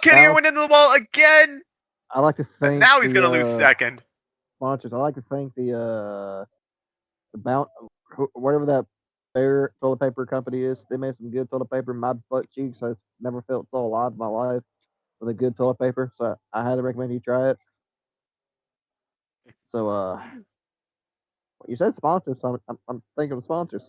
Kenny Irwin into the wall again. I like to think. Now he's gonna lose second. Sponsors. I like to think the whatever that fair toilet paper company is. They made some good toilet paper. My butt cheeks has never felt so alive in my life with a good toilet paper. So I highly recommend you try it. So you said sponsors, so I'm thinking of sponsors.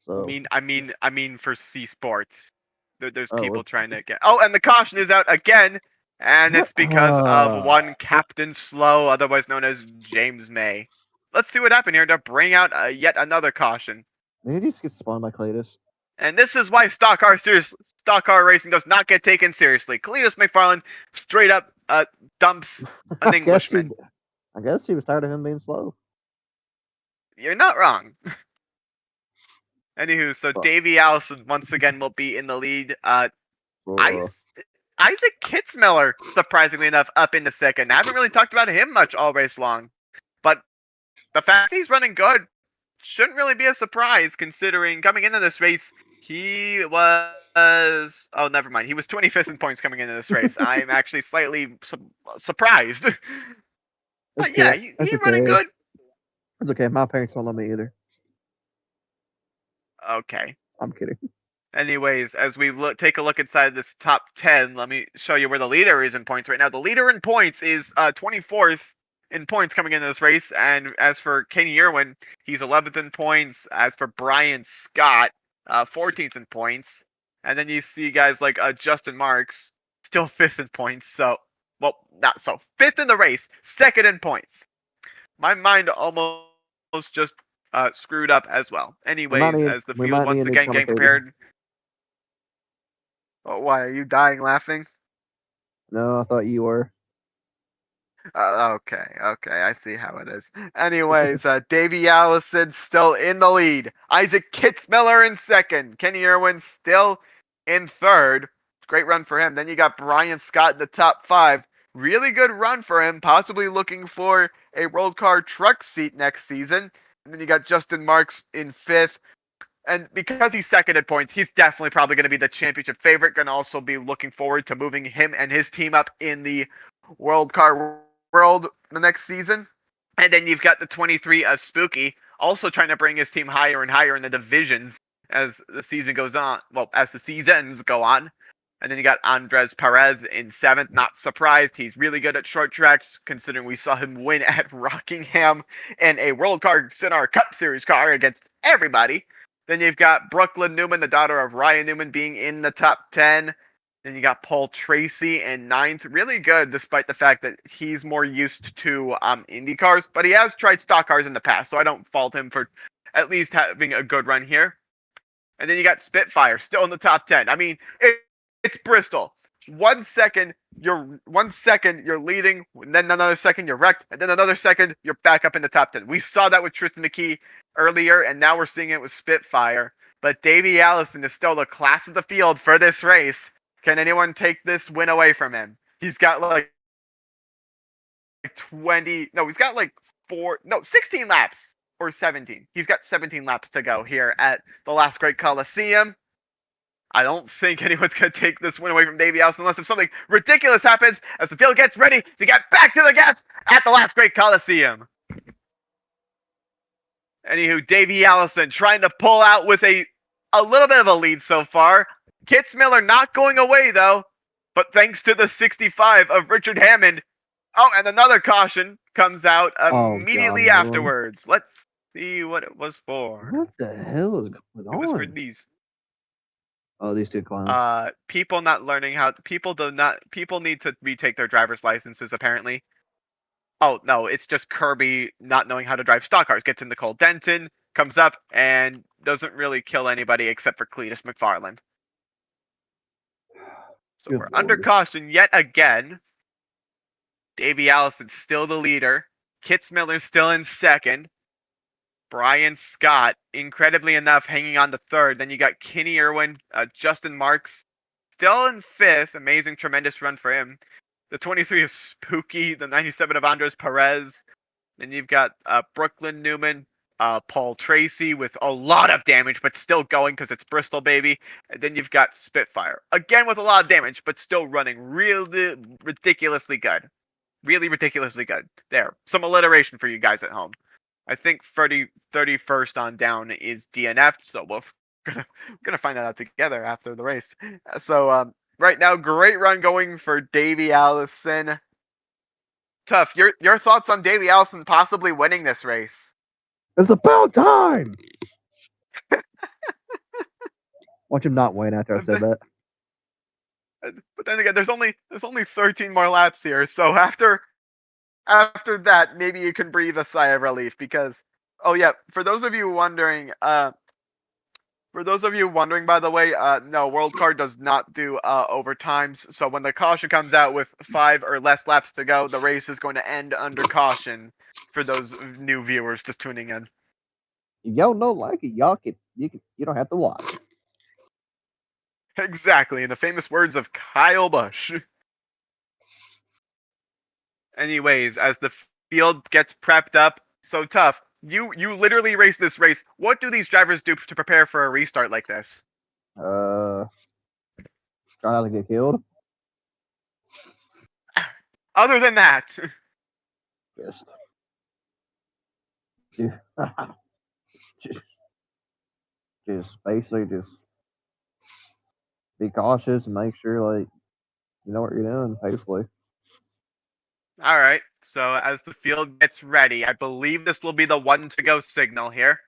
So I mean for C Sports. There's people trying to get. Oh, and the caution is out again, and it's because of one Captain Slow, otherwise known as James May. Let's see what happened here to bring out yet another caution. Did he just get spawned by Cletus? And this is why stock car racing does not get taken seriously. Cletus McFarland straight up dumps an Englishman. I guess he was tired of him being slow. You're not wrong. Anywho, so Davey Allison once again will be in the lead. Isaac Kitzmiller, surprisingly enough, up in the second. I haven't really talked about him much all race long. But the fact he's running good shouldn't really be a surprise, considering coming into this race, he was... Oh, never mind. He was 25th in points coming into this race. I'm actually slightly surprised. But yeah, he's running good. It's okay. My parents won't let me either. Okay. I'm kidding. Anyways, as we take a look inside this top 10, let me show you where the leader is in points right now. The leader in points is 24th in points coming into this race. And as for Kenny Irwin, he's 11th in points. As for Brian Scott, 14th in points. And then you see guys like Justin Marks, still 5th in points. So well, not so. 5th in the race, 2nd in points. My mind almost just screwed up as well. Anyways, as the we field might need once a new again getting commentator. prepared. Oh, why are you dying laughing? No, I thought you were. Okay, I see how it is. Anyways, Davey Allison still in the lead. Isaac Kitzmiller in 2nd. Kenny Irwin still in 3rd. Great run for him. Then you got Brian Scott in the top 5. Really good run for him, possibly looking for a World Car truck seat next season. And then you got Justin Marks in 5th. And because he's 2nd at points, he's definitely probably going to be the championship favorite. Going to also be looking forward to moving him and his team up in the World Car World the next season. And then you've got the 23 of Spooky, also trying to bring his team higher and higher in the divisions as the season goes on. Well, as the seasons go on. And then you got Andres Perez in 7th. Not surprised. He's really good at short tracks, considering we saw him win at Rockingham in a World Car S1R Cup Series car against everybody. Then you've got Brooklyn Newman, the daughter of Ryan Newman, being in the top 10. Then you got Paul Tracy in 9th. Really good, despite the fact that he's more used to Indy cars. But he has tried stock cars in the past, so I don't fault him for at least having a good run here. And then you got Spitfire, still in the top 10. I mean, it's Bristol. 1 second you're leading, and then another second you're wrecked, and then another second you're back up in the top 10. We saw that with Tristan McKee earlier, and now we're seeing it with Spitfire. But Davey Allison is still the class of the field for this race. Can anyone take this win away from him? He's got like 16 laps or 17. He's got 17 laps to go here at the Last Great Colosseum. I don't think anyone's going to take this win away from Davey Allison unless if something ridiculous happens as the field gets ready to get back to the gas at the Last Great Colosseum. Anywho, Davey Allison trying to pull out with a little bit of a lead so far. Kitzmiller not going away though, but thanks to the 65 of Richard Hammond. Oh, and another caution comes out immediately afterwards. Let's see what it was for. What the hell is going on? It was for these. Oh, these two clowns. People not learning how. People need to retake their driver's licenses apparently. Oh no, it's just Kirby not knowing how to drive stock cars. Gets into Cole Denton, comes up and doesn't really kill anybody except for Cletus McFarland. So Good we're Lord. under caution yet again. Davey Allison still the leader. Kitzmiller still in 2nd. Brian Scott, incredibly enough, hanging on to 3rd. Then you got Kenny Irwin, Justin Marks, still in 5th. Amazing, tremendous run for him. The 23 of Spooky, the 97 of Andres Perez. Then you've got Brooklyn Newman, Paul Tracy with a lot of damage, but still going because it's Bristol, baby. And then you've got Spitfire, again with a lot of damage, but still running really ridiculously good. Really ridiculously good. There, some alliteration for you guys at home. I think 31st on down is DNF, so we're gonna find that out together after the race. So right now, great run going for Davey Allison. Tough. Your thoughts on Davey Allison possibly winning this race? It's about time. Watch him not win after I said that. But then again, there's only 13 more laps here, so after that, maybe you can breathe a sigh of relief because, oh yeah, for those of you wondering, by the way, no, World Car does not do overtimes. So when the caution comes out with 5 or less laps to go, the race is going to end under caution. For those new viewers just tuning in, If y'all don't like it, you don't have to watch. exactly, in the famous words of Kyle Busch. Anyways, as the field gets prepped up, so Tough. You literally race this race. What do these drivers do to prepare for a restart like this? Try not to get killed. Other than that, Just, just basically just be cautious and make sure like you know what you're doing. Basically, all right. So as the field gets ready, I believe this will be the 1 to go signal here.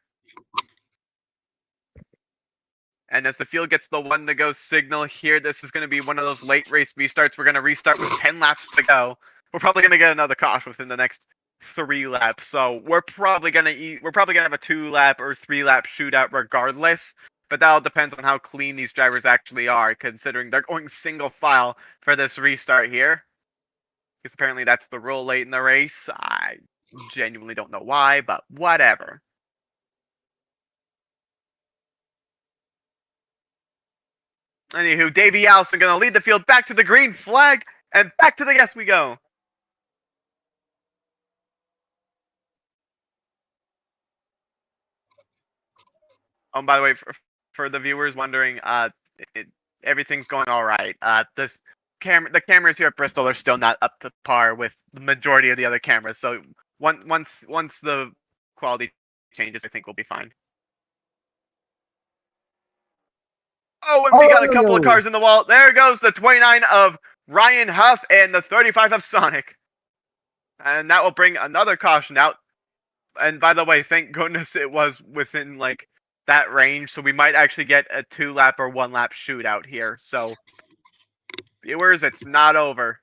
And as the field gets the 1 to go signal here, this is going to be one of those late race restarts. We're going to restart with 10 laps to go. We're probably going to get another caution within the next 3 laps. So we're probably going to have a 2-lap or 3-lap shootout regardless. But that all depends on how clean these drivers actually are, considering they're going single file for this restart here. Because apparently that's the rule late in the race. I genuinely don't know why, but whatever. Anywho, Davey Allison going to lead the field back to the green flag, and back to the yes we go. Oh, by the way, for the viewers wondering, everything's going all right. The cameras here at Bristol are still not up to par with the majority of the other cameras. So once the quality changes, I think we'll be fine. Oh, and we got a couple of cars in the wall. There goes the 29 of Ryan Huff and the 35 of Sonic. And that will bring another caution out. And by the way, thank goodness it was within, like, that range. So we might actually get a 2-lap or 1-lap shootout here. So, viewers, it's not over.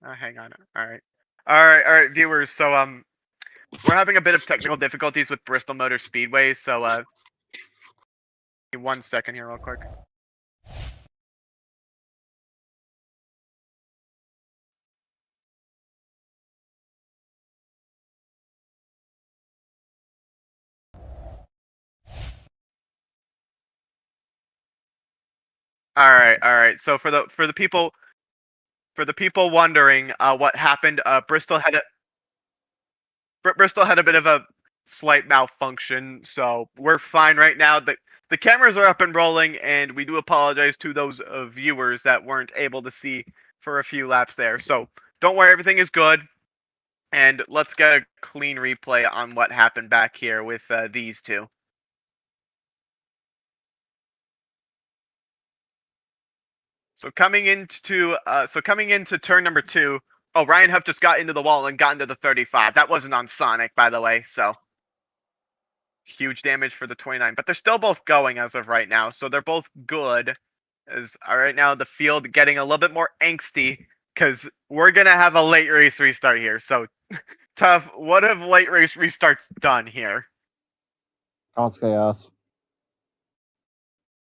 Hang on. All right, viewers. So we're having a bit of technical difficulties with Bristol Motor Speedway. So 1 second here, real quick. All right. So for the people wondering what happened, Bristol had a bit of a slight malfunction, so we're fine right now. The cameras are up and rolling, and we do apologize to those viewers that weren't able to see for a few laps there. So don't worry, everything is good. And let's get a clean replay on what happened back here with these two. So coming into turn number 2, oh, Ryan Huff just got into the wall and got into the 35. That wasn't on Sonic, by the way, so huge damage for the 29. But they're still both going as of right now, so they're both good. As right now the field getting a little bit more angsty because we're gonna have a late race restart here. So Tough, what have late race restarts done here? Cause chaos.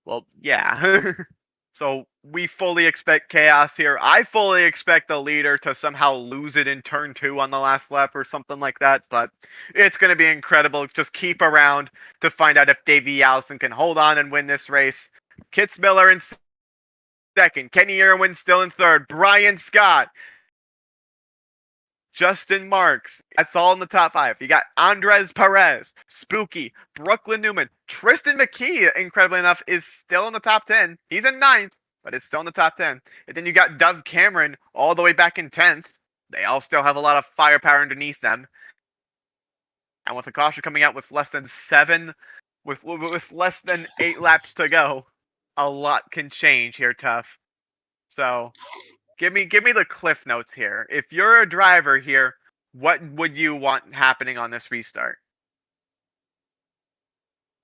Well, yeah. So we fully expect chaos here. I fully expect the leader to somehow lose it in turn 2 on the last lap or something like that, but it's going to be incredible. Just keep around to find out if Davey Allison can hold on and win this race. Kits Miller in second. Kenny Irwin still in third. Brian Scott. Justin Marks. That's all in the top 5. You got Andres Perez, Spooky, Brooklyn Newman, Tristan McKee, incredibly enough, is still in the top 10. He's in 9th, but it's still in the top 10. And then you got Dove Cameron all the way back in 10th. They all still have a lot of firepower underneath them. And with the caution coming out with less than 8 laps to go, a lot can change here, Tough. So Give me the cliff notes here. If you're a driver here, what would you want happening on this restart?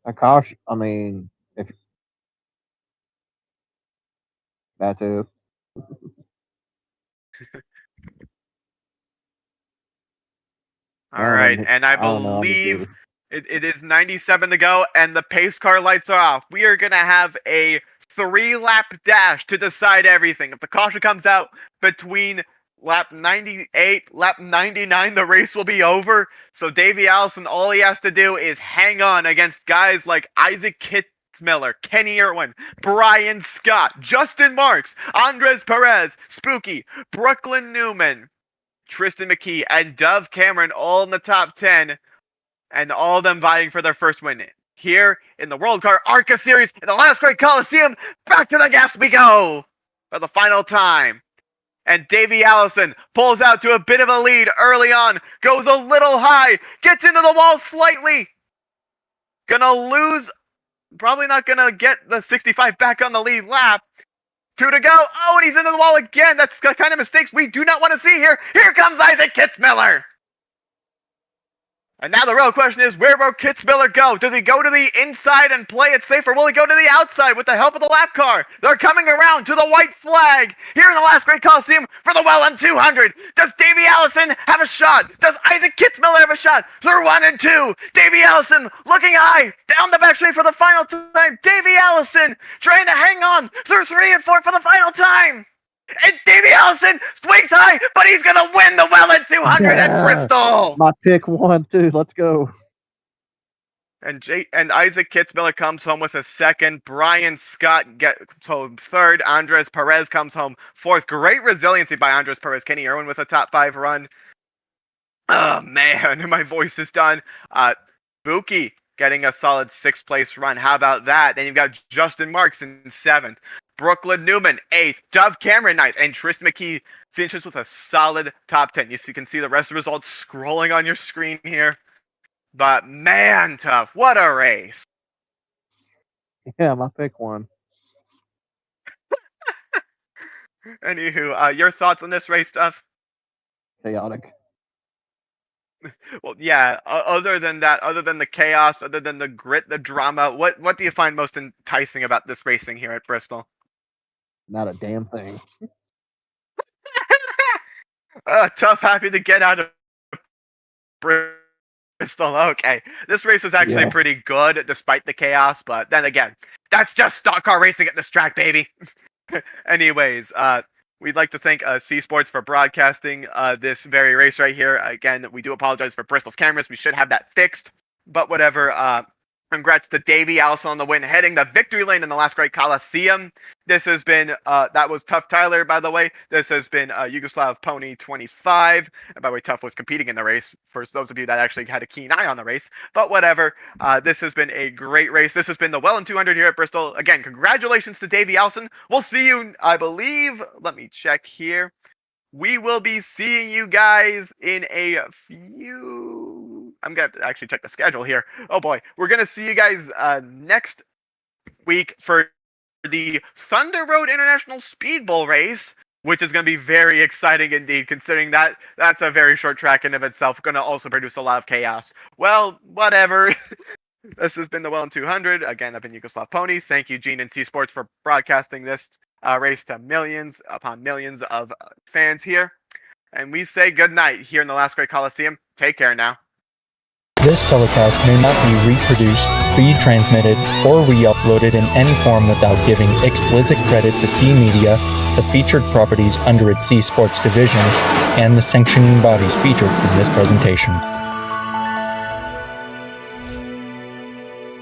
A caution. I mean, if that too. All right, and I believe it is 97 to go, and the pace car lights are off. We are gonna have a 3-lap dash to decide everything. If the caution comes out between lap 98, lap 99, the race will be over. So Davey Allison, all he has to do is hang on against guys like Isaac Kitzmiller, Kenny Irwin, Brian Scott, Justin Marks, Andres Perez, Spooky, Brooklyn Newman, Tristan McKee, and Dove Cameron all in the top 10, and all of them vying for their first win. Here in the WorldCAR ARCA series in the Last Great Colosseum, back to the gas we go for the final time. And Davey Allison pulls out to a bit of a lead early on, goes a little high, gets into the wall slightly. Gonna lose, probably not gonna get the 65 back on the lead lap. 2 to go. Oh, and he's into the wall again. That's the kind of mistakes we do not want to see here. Here comes Isaac Kitzmiller. And now the real question is, where will Kitzmiller go? Does he go to the inside and play it safe, or will he go to the outside with the help of the lap car? They're coming around to the white flag here in the Last Great Colosseum for the Whelen 200. Does Davey Allison have a shot? Does Isaac Kitzmiller have a shot? They're 1 and 2. Davey Allison looking high down the back straight for the final time. Davey Allison trying to hang on through 3 and 4 for the final time. And Davey Allison swings high, but he's going to win the Whelen 200 at Bristol. My pick 1, 2. Let's go. And Isaac Kitzmiller comes home with a second. Brian Scott gets home third. Andres Perez comes home fourth. Great resiliency by Andres Perez. Kenny Irwin with a top 5 run. Oh, man, my voice is done. Buki getting a solid 6th place run. How about that? Then you've got Justin Marks in 7th. Brooklyn Newman, 8th. Dove Cameron, 9th. And Tristan McKee finishes with a solid top 10. You can see the rest of the results scrolling on your screen here. But man, Tough, what a race. Yeah, my pick 1. Anywho, your thoughts on this race, Tough? Chaotic. Well, yeah, other than that, other than the chaos, other than the grit, the drama, what do you find most enticing about this racing here at Bristol? Not a damn thing. Tough, happy to get out of Bristol. Okay, this race was actually pretty good despite the chaos, but then again, that's just stock car racing at this track, baby. Anyways, we'd like to thank C Sports for broadcasting this very race right here. Again, we do apologize for Bristol's cameras. We should have that fixed, but whatever. Congrats to Davey Allison on the win, heading the victory lane in the Last Great Colosseum. This has been, that was Tough Tyler, by the way. This has been Yugoslav Pony 25. And by the way, Tough was competing in the race, for those of you that actually had a keen eye on the race. But whatever, this has been a great race. This has been the Whelen 200 here at Bristol. Again, congratulations to Davey Allison. We'll see you, I believe, let me check here. We will be seeing you guys in a few... I'm going to have to actually check the schedule here. Oh boy. We're going to see you guys next week for the Thunder Road International Speed Bowl race, which is going to be very exciting indeed, considering that that's a very short track in of itself. Going to also produce a lot of chaos. Well, whatever. This has been the Whelen 200. Again, I've been Yugoslav Pony. Thank you, Gene and C Sports, for broadcasting this race to millions upon millions of fans here. And we say good night here in the Last Great Colosseum. Take care now. This telecast may not be reproduced, retransmitted, or re-uploaded in any form without giving explicit credit to C Media, the featured properties under its C Sports division, and the sanctioning bodies featured in this presentation.